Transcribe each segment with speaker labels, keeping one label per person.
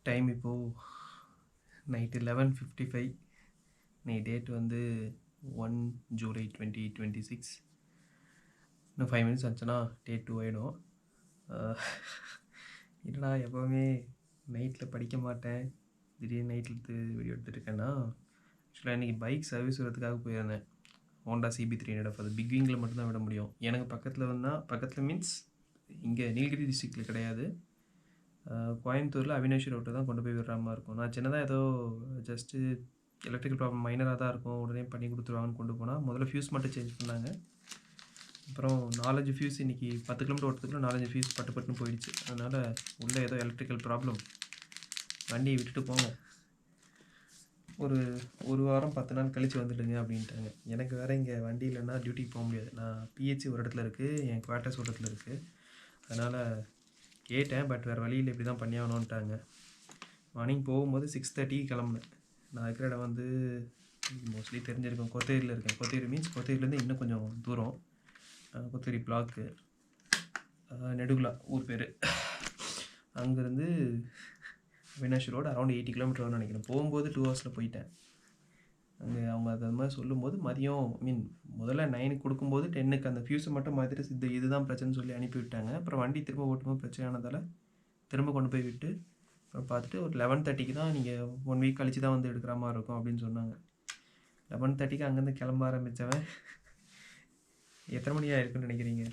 Speaker 1: Time இப்போது night 11:55. இன்னைக்கு date வந்து 1 ஜூலை 2026. இன்னும் 5 மினிட்ஸ் ஆச்சுன்னா டே 2 ஆகிடும். என்னடா எப்போவுமே நைட்டில் படிக்க மாட்டேன், திடீர்னு நைட்டில் வீடியோ எடுத்துகிட்ருக்கேன்னா, ஆக்சுவலாக இன்றைக்கி பைக் சர்வீஸ் விடுறதுக்காக போயிருந்தேன். Honda CB300. அது பிக் விங்கில் மட்டும்தான் விட முடியும். எனக்கு பக்கத்தில் வந்தால், பக்கத்தில் மீன்ஸ் இங்கே நீலகிரி டிஸ்ட்ரிக்டில் கிடையாது, கோயம்புத்தூரில் அவினாஷி ரோட்டை தான் கொண்டு போய் விடுற மாதிரி இருக்கும். நான் சின்னதாக ஏதோ ஜஸ்ட்டு எலக்ட்ரிக்கல் ப்ராப்ளம் மைனராக தான் இருக்கும், உடனே பண்ணி கொடுத்துருவாங்கன்னு கொண்டு போனால், முதல்ல ஃபியூஸ் மட்டும் சேஞ்ச் பண்ணாங்க. அப்புறம் 4-5 ஃபியூஸ் இன்றைக்கி 10 கிலோமீட்டர் ஓட்டத்துக்குள்ள 4-5 ஃபியூஸ் பட்டுன்னு போயிடுச்சு. அதனால் உள்ளே ஏதோ எலக்ட்ரிக்கல் ப்ராப்ளம், வண்டியை விட்டுட்டு போங்க, ஒரு வாரம் 10 நாள் கழித்து வந்துடுங்க அப்படின்ட்டாங்க. எனக்கு வேறு இங்கே வண்டி இல்லைன்னா டியூட்டிக்கு போக முடியாது. நான் PH ஒரு இடத்துல இருக்குது, என் குவார்ட்டர்ஸ் ஒரு இடத்துல இருக்குது. அதனால் கேட்டேன், பட் வேறு வழியில் இப்படி தான் பண்ணி ஆகணுன்ட்டாங்க. மார்னிங் போகும்போது 6:30 கிளம்புனேன். நான் இருக்கிற இடம் வந்து மோஸ்ட்லி தெரிஞ்சிருக்கேன், கொத்தேரியில் இருக்கேன். கொத்தேரி மீன்ஸ் கொத்தேரியிலேருந்து இன்னும் கொஞ்சம் தூரம், கொத்தேரி பிளாக்கு, நெடுகுலா ஊர் பேர். அங்கேருந்து அவினாஷி ரோடு அரௌண்ட் 80 கிலோமீட்டர் வரும்னு நினைக்கிறேன். போகும்போது 2 ஹவர்ஸில் போயிட்டேன். அங்கே அவங்க அது மாதிரி சொல்லும்போது மதியம் முதல்ல 9க்கு கொடுக்கும்போது 10க்கு அந்த ஃபியூஸை மட்டும் மாற்றிட்டு இதுதான் பிரச்சனைன்னு சொல்லி அனுப்பிவிட்டாங்க. அப்புறம் வண்டி திரும்ப ஓட்டும்போது பிரச்சனை ஆனதால் திரும்ப கொண்டு போய் விட்டு அப்புறம் பார்த்துட்டு ஒரு 11:30க்கு தான் நீங்கள் 1 வீக் கழித்து தான் வந்து எடுக்கிற மாதிரி இருக்கும் அப்படின்னு சொன்னாங்க. 11:30க்கு அங்கேருந்து கிளம்ப ஆரம்பித்தவன் எத்தனை மணி ஆயிருக்குன்னு நினைக்கிறீங்க?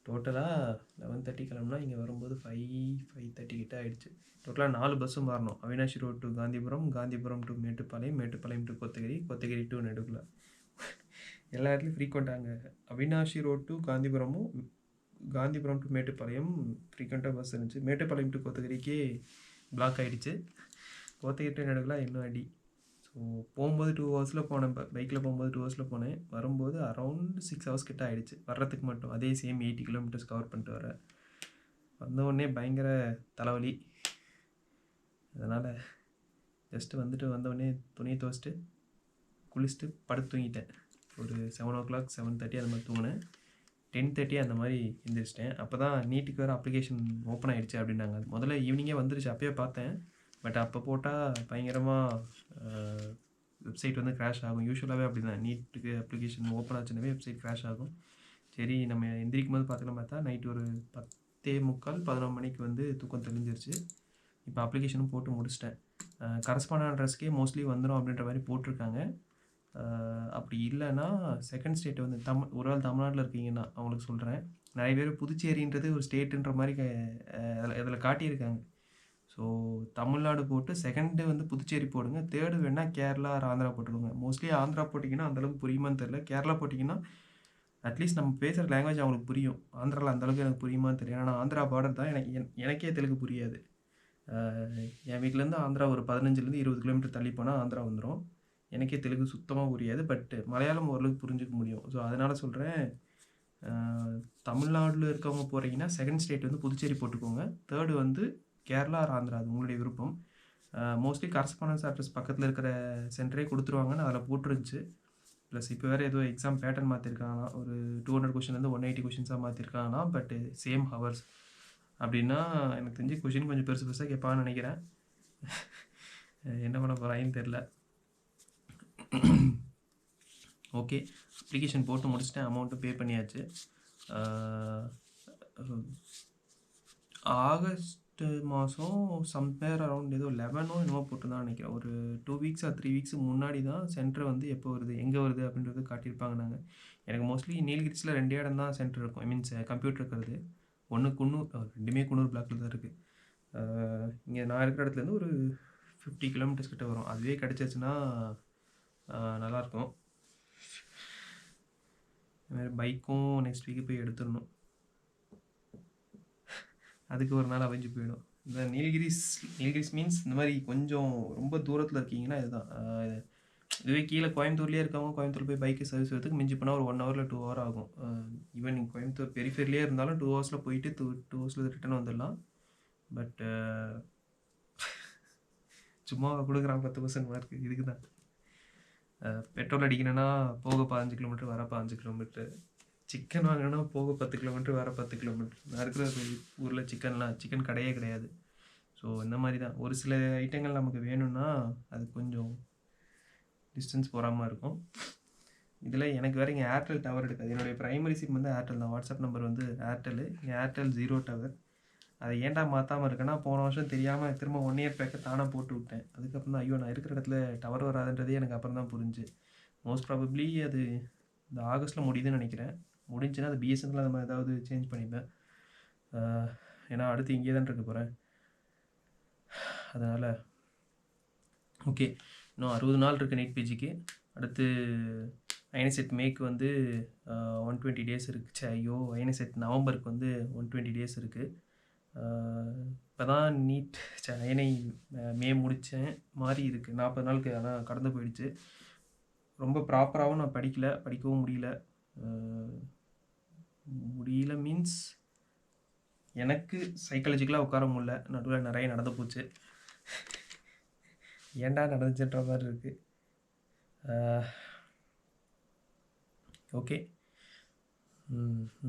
Speaker 1: டோட்டலாக 11:30 கிளம்புனா இங்கே வரும்போது 5:30 கிட்ட ஆகிடுச்சு. டோட்டலாக 4 பஸ்ஸும் மாறணும். Avinashi road to Gandhipuram, Gandhipuram to Mettupalayam, Mettupalayam to Kotagiri, Kotagiri to Nedugula. எல்லா இடத்துலையும் ஃப்ரீக்வெண்ட்டாங்க. அவினாஷி ரோட் டு காந்திபுரமும், காந்திபுரம் டு மேட்டுப்பாளையம் ஃப்ரீக்வெண்ட்டாக பஸ் இருந்துச்சு. மேட்டுப்பாளையம் டு கொத்தகிரிக்கே பிளாக் ஆகிடுச்சு. கொத்தகிரி டு நெடுகுலா இன்னும் அடி. ஸோ போகும்போது 2 ஹவர்ஸில் போனேன், பைக்கில் போகும்போது 2 ஹவர்ஸில் போனேன், வரும்போது அரௌண்ட் 6 ஹவர்ஸ் கிட்ட ஆகிடுச்சு வர்றதுக்கு மட்டும். அதே சேம் 80 கிலோமீட்டர்ஸ் கவர் பண்ணிட்டு வரேன். வந்தவுடனே பயங்கர தலைவலி. அதனால் ஜஸ்ட்டு வந்தவுடனே துணியை துவச்சிட்டு குளிச்சுட்டு படுத்து தூங்கிட்டேன். ஒரு 7 o'clock 7:30 அந்த மாதிரி தூங்கினேன். 10:30 அந்த மாதிரி எழுந்திரிச்சிட்டேன். அப்போ தான் நீட்டுக்கு வேறு அப்ளிகேஷன் ஓப்பன் ஆகிடுச்சு அப்படின்னாங்க. முதல்ல ஈவினிங்கே வந்துருச்சு, அப்போயே பார்த்தேன். பட் அப்போ போட்டால் பயங்கரமாக வெப்சைட் வந்து க்ராஷ் ஆகும். யூஸ்வலாகவே அப்படி தான், நீட்டுக்கு அப்ளிகேஷன் ஓப்பன் ஆச்சுனாவே வெப்சைட் க்ராஷ் ஆகும். சரி நம்ம எந்திரிக்கும் போது பார்த்துக்கலாம் பார்த்தா நைட்டு ஒரு 10:45 11 மணிக்கு வந்து தூக்கம் தெளிஞ்சிருச்சு. இப்போ அப்ளிகேஷனும் போட்டு முடிச்சிட்டேன். கரஸ்பாண்ட் அட்ரஸ்க்கே மோஸ்ட்லி வந்துடும் அப்படின்ற மாதிரி போட்டிருக்காங்க. அப்படி இல்லைன்னா செகண்ட் ஸ்டேட் வந்து ஒரு ஆள் தமிழ்நாட்டில் இருக்கீங்கன்னா அவங்களுக்கு சொல்கிறேன். நிறைய பேர் புதுச்சேரின்றது ஒரு ஸ்டேட்டுன்ற மாதிரி அதில் காட்டியிருக்காங்க. ஸோ தமிழ்நாடு போட்டு செகண்டு வந்து புதுச்சேரி போடுங்க, தேர்டு வேணால் கேரளா ஆர் ஆந்திரா போட்டுக்கோங்க. மோஸ்ட்லி ஆந்திரா போட்டிங்கன்னா அந்தளவுக்கு புரியுமான்னு தெரில. கேரளா போட்டிங்கன்னா அட்லீஸ்ட் நம்ம பேசுகிற லாங்குவேஜ் அவங்களுக்கு புரியும். ஆந்திராவில் அந்தளவுக்கு எனக்கு புரியுமான்னு தெரியும். ஆனால் ஆந்திரா பார்டர் தான், எனக்கே தெலுங்கு புரியாது. என் வீட்டிலேருந்து ஆந்திரா ஒரு 15-20 கிலோமீட்டர் தள்ளி போனால் ஆந்திரா வந்துடும். எனக்கே தெலுங்கு சுத்தமாக புரியாது, பட் மலையாளம் ஓரளவுக்கு புரிஞ்சுக்க முடியும். ஸோ அதனால் சொல்கிறேன், தமிழ்நாட்டில் இருக்கவங்க போகிறீங்கன்னா செகண்ட் ஸ்டேட் வந்து புதுச்சேரி போட்டுக்கோங்க, தேர்டு வந்து கேரளா ஆர் ஆந்திரா, அது உங்களுடைய விருப்பம். மோஸ்ட்லி கரஸ்பாண்டன்ஸ் அட்ரஸ் பக்கத்தில் இருக்கிற சென்டரே கொடுத்துருவாங்கன்னு அதில் போட்டுருந்துச்சு. ப்ளஸ் இப்போ வேறு ஏதோ எக்ஸாம் பேட்டர்ன் மாற்றிருக்காங்கன்னா, ஒரு 200 கொஷின்லேருந்து 180 கொஷின்ஸாக மாற்றிருக்காங்கன்னா, பட் சேம் ஹவர்ஸ் அப்படின்னா எனக்கு தெரிஞ்சு கொஷின் கொஞ்சம் பெருசு பெருசாக கேட்பான்னு நினைக்கிறேன். என்ன பண்ண போகிறாங்கன்னு தெரில. ஓகே, அப்ளிகேஷன் போட்டு முடிச்சிட்டேன், அமௌண்ட்டும் பே பண்ணியாச்சு. ஆகஸ்ட் மாதம் சம்வேர் அரௌண்ட் ஏதோ 11 என்னமோ போட்டுருந்தான்னு நினைக்கிறேன். ஒரு 2 வீக்ஸ் ஆர் 3 வீக்ஸ் முன்னாடி தான் சென்டர் வந்து எப்போ வருது எங்கே வருது அப்படின்றது காட்டியிருப்பாங்க. நாங்கள் எனக்கு மோஸ்ட்லி நீலகிரிஸில் 2 இடம் தான் சென்டர் இருக்கும். மீன்ஸ் கம்ப்யூட்டர் இருக்கிறது. ஒன்று குன்னூர், ரெண்டுமே குன்னூர் பிளாக்கில் தான் இருக்குது. இங்கே நான் இருக்கிற இடத்துலேருந்து ஒரு 50 கிலோமீட்டர்ஸ் கிட்ட வரும். அதுவே கிடச்சிருச்சுன்னா நல்லாயிருக்கும். இதுமாதிரி பைக்கும் நெக்ஸ்ட் வீக்கு போய் எடுத்துடணும். அதுக்கு ஒரு நாள் அவைஞ்சு போயிடும். இந்த நீலகிரிஸ் மீன்ஸ் இந்த மாதிரி கொஞ்சம் ரொம்ப தூரத்தில் இருக்கீங்கன்னா இதுதான். இதுவே கீழே கோயம்புத்தூர்லேயே இருக்கவங்க கோயம்புத்தூர் போய் பைக்கை சர்வீஸ் வரதுக்கு மிஞ்சி போனால் ஒரு 1 hour 2 hour ஆகும். ஈவன் நீங்கள் கோயம்புத்தூர் பெரிஃபெரிலே இருந்தாலும் 2 ஹவர்ஸில் போயிட்டு 2 ஹவர்ஸில் ரிட்டர்ன் வந்துடலாம். பட் சும்மா கொடுக்குறாங்க 10% மார்க். இதுக்கு தான் பெட்ரோல் அடிக்கணுன்னா போக 15 கிலோமீட்டர், வர 15 கிலோமீட்டர். சிக்கன் வாங்கினா போக 10 கிலோமீட்டர், வர 10 கிலோமீட்டர். நான் இருக்கிற ஊரில் சிக்கன் கடையே கிடையாது. ஸோ இந்த மாதிரி தான் ஒரு சில ஐட்டங்கள் நமக்கு வேணும்னா அது கொஞ்சம் டிஸ்டன்ஸ் போகாமல் இருக்கும். இதில் எனக்கு வேறு இங்கே ஏர்டெல் டவர் எடுக்காது. என்னுடைய ப்ரைமரி சிம் வந்து ஏர்டெல் தான். வாட்ஸ்அப் நம்பர் வந்து ஏர்டெல்லு. இங்கே ஏர்டெல் 0 டவர். அதை ஏன்டா மாற்றாமல் இருக்கேன்னா, போன வருஷம் தெரியாமல் திரும்ப 1 இயர் பேக்கை தானாக போட்டு விட்டேன். அதுக்கப்புறம் தான் ஐயோ நான் இருக்கிற இடத்துல டவர் வராதுன்றதே எனக்கு அப்புறம் தான் புரிஞ்சு. மோஸ்ட் ப்ராபப்ளி அது இந்த ஆகஸ்ட்டில் முடியுதுன்னு நினைக்கிறேன். முடிஞ்சுன்னா அது பிஎஸ்என்எல் அந்த மாதிரி ஏதாவது சேஞ்ச் பண்ணிப்பேன். ஏன்னா அடுத்து இங்கே தான் இருக்க போகிறேன். அதனால் ஓகே, இன்னும் 60 நாள் இருக்குது நீட் பிஜிக்கு. அடுத்து ஐஎன்எஸ்எட் மேக்கு வந்து 120 டேஸ் இருக்குது. ஐயோ ஐஎன்எஸ்எட் நவம்பருக்கு வந்து 120 டேஸ் இருக்குது. இப்போ தான் நீட் ஐஎன்ஐ மே முடித்தேன் மாதிரி இருக்குது. 40 நாளுக்கு ஆனால் கடந்து போயிடுச்சு. ரொம்ப ப்ராப்பராகவும் நான் படிக்கவும் முடியல மீன்ஸ் எனக்கு சைக்காலஜிக்கலாக உட்கார முடியல. நடுவில் நிறைய நடந்து போச்சு. ஏன்டா நடந்துச்சுன்ற மாதிரி இருக்குது. ஓகே,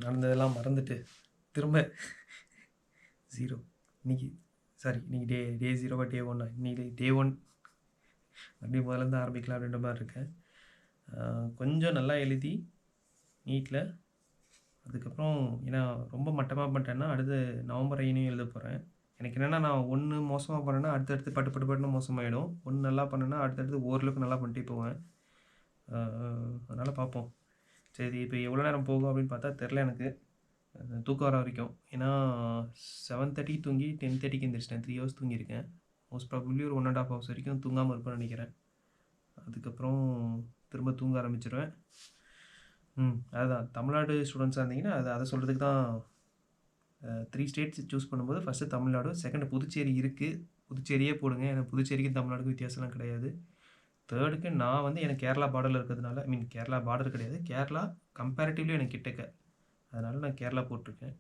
Speaker 1: நடந்ததெல்லாம் மறந்துட்டு திரும்ப 0 இன்னைக்கு டே 0 டே 1 இன்னைக்கு டே 1 அப்படியே முதலேருந்து ஆரம்பிக்கலாம் அப்படின்ற மாதிரி இருக்கேன். கொஞ்சம் நல்லா எழுதி நீட்டில் அதுக்கப்புறம் ஏன்னா ரொம்ப மட்டமாக பண்ணிட்டேன்னா அடுத்து நவம்பர் ஐனையும் எழுத போகிறேன். எனக்கு என்னென்னா நான் ஒன்று மோசமாக பண்ணேன்னா அடுத்தடுத்து பட்டு மோசமாகிடும். ஒன்று நல்லா பண்ணேன்னா அடுத்தடுத்து ஓரளவுக்கு நல்லா பண்ணிட்டே போவேன். அதனால் பார்ப்போம். சரி, இப்போ எவ்வளோ நேரம் போகும் அப்படின்னு பார்த்தா தெரில. எனக்கு தூக்கம் வர வரைக்கும். ஏன்னா 7:30 தூங்கி 10:30க்கு எந்திரிச்சிட்டேன். 3 ஹவர்ஸ் தூங்கியிருக்கேன். மோஸ்ட் ப்ராபப்ளி ஒரு 1.5 ஹவர்ஸ் வரைக்கும் தூங்காமல் இருப்பேன்னு நினைக்கிறேன். அதுக்கப்புறம் திரும்ப தூங்க ஆரம்பிச்சிடுவேன். அதுதான் தமிழ்நாடு ஸ்டூடெண்ட்ஸாக இருந்தீங்கன்னா அதை சொல்கிறதுக்கு தான் 3 ஸ்டேட்ஸ் சூஸ் பண்ணும்போது ஃபஸ்ட்டு தமிழ்நாடு, செகண்டு புதுச்சேரி இருக்குது. புதுச்சேரியே போடுங்க. ஏன்னா புதுச்சேரிக்கும் தமிழ்நாடுக்கும் வித்தியாசம்லாம் கிடையாது. தேர்டுக்கு நான் வந்து எனக்கு கேரளா பார்டரில் இருக்கிறதுனால கேரளா பார்டர் கிடையாது, கேரளா கம்பேரிட்டிவ்லி எனக்கு கிட்டக்க, அதனால் நான் கேரளா போட்டிருக்கேன்.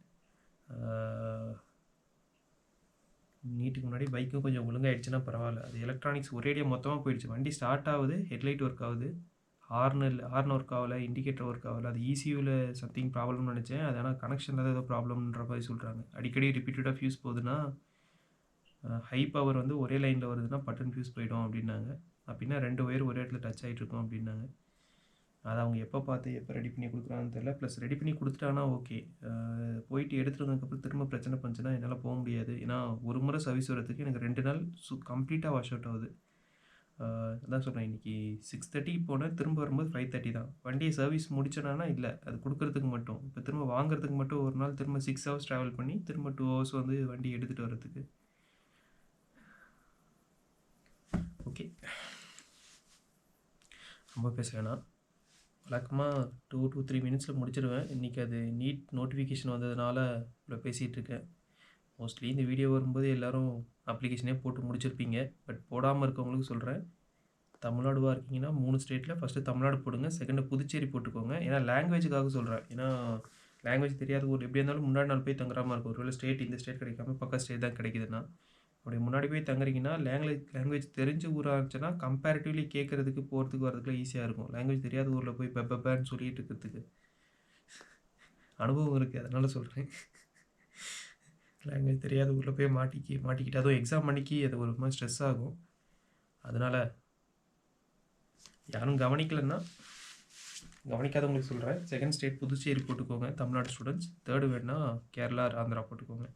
Speaker 1: நீட்டுக்கு முன்னாடி பைக்கும் கொஞ்சம் ஒழுங்காகிடுச்சுன்னா பரவாயில்ல. அது எலக்ட்ரானிக்ஸ் ஒரேடியாக மொத்தமாக போயிடுச்சு. வண்டி ஸ்டார்ட் ஆகுது, ஹெட்லைட் ஒர்க் ஆகுது, ஹார்ன் ஒர்க் ஆகலை, இண்டிகேட்டர் ஒர்க் ஆகலை. அது ECUவில் சம்திங் ப்ராப்ளம்னு நினச்சேன். அது ஆனால் கனெக்ஷனில் தான் ஏதோ ப்ராப்ளம்ன்ற மாதிரி சொல்கிறாங்க. அடிக்கடி ரிப்பீட்டடாக ஃபியூஸ் போகுதுன்னா, ஹை பவர் வந்து ஒரே லைனில் வருதுன்னா பட்டன் ஃபியூஸ் போயிடும் அப்படின்னாங்க. அப்படின்னா 2 ஒயர் ஒரே இடத்துல டச் ஆகிட்டு இருக்கும் அப்படின்னாங்க. அதை அவங்க எப்போ பார்த்து எப்போ ரெடி பண்ணி கொடுக்குறாங்கன்னு தெரியல. ப்ளஸ் ரெடி பண்ணி கொடுத்துட்டாங்கன்னா ஓகே. போயிட்டு எடுத்துகிட்டு வந்ததுக்கப்புறம் திரும்ப பிரச்சனை பண்ணுச்சுன்னா என்னால் போக முடியாது. ஏன்னா ஒரு முறை சர்வீஸ் வரதுக்கு எனக்கு 2 நாள் கம்ப்ளீட்டாக வாஷ் அவுட் ஆகுது. அதான் சொல்கிறேன், இன்றைக்கி 6:30 போனேன், திரும்ப வரும்போது 5:30 தான். வண்டியை சர்வீஸ் முடிச்சேனா இல்லை, அது கொடுக்குறதுக்கு மட்டும். இப்போ திரும்ப வாங்குறதுக்கு மட்டும் ஒரு நாள் திரும்ப 6 ஹவர்ஸ் ட்ராவல் பண்ணி திரும்ப 2 ஹவர்ஸ் வந்து வண்டி எடுத்துகிட்டு வரதுக்கு. ஓகே, ரொம்ப பேச வேணாம். வழக்கமாக 2 to 3 மினிட்ஸில் முடிச்சிடுவேன். இன்றைக்கி அது நீட் நோட்டிஃபிகேஷன் வந்ததுனால இவ்வளோ பேசிகிட்டு இருக்கேன். மோஸ்ட்லி இந்த வீடியோ வரும்போது எல்லோரும் அப்ளிகேஷனே போட்டு முடிச்சிருப்பீங்க. பட் போடாமல் இருக்கவங்களுக்கு சொல்கிறேன், தமிழ்நாடுவாக இருக்கீங்கன்னா 3 ஸ்டேட்டில் ஃபஸ்ட்டு தமிழ்நாடு போடுங்க, செகண்டு புதுச்சேரி போட்டுக்கோங்க. ஏன்னா லாங்குவேஜுக்காக சொல்கிறேன். ஏன்னா லாங்குவேஜ் தெரியாத ஊர் எப்படி இருந்தாலும் முன்னாடி நாள் போய் தங்குறாமல் இருக்கும். ஒருவேளை ஸ்டேட் இந்த ஸ்டேட் கிடைக்காம பக்கம் ஸ்டேட் தான் கிடைக்குதுன்னா, அப்படி முன்னாடி போய் தங்குறீங்கன்னா லாங்குவேஜ் தெரிஞ்ச ஊராக இருந்துச்சுன்னா கம்பேரிட்டிவ்லி கேட்குறதுக்கு போகிறதுக்கு வரதுக்குலாம் ஈஸியாக இருக்கும். லாங்குவேஜ் தெரியாத ஊரில் போய் பெப்பேன்னு சொல்லிட்டு இருக்கிறதுக்கு அனுபவம் இருக்குது, அதனால் சொல்கிறேன். லாங்குவேஜ் தெரியாத ஊரில் போய் மாட்டிக்கிட்டு அதுவும் எக்ஸாம் அன்னைக்கு அது ஒரு மாதிரி ஸ்ட்ரெஸ் ஆகும். அதனால் யாரும் கவனிக்காதவங்களுக்கு சொல்கிறேன், செகண்ட் ஸ்டேட் புதுச்சேரி போட்டுக்கோங்க தமிழ்நாடு ஸ்டூடெண்ட்ஸ். தேர்டு வேணுன்னா கேரளா ஆந்திரா போட்டுக்கோங்க.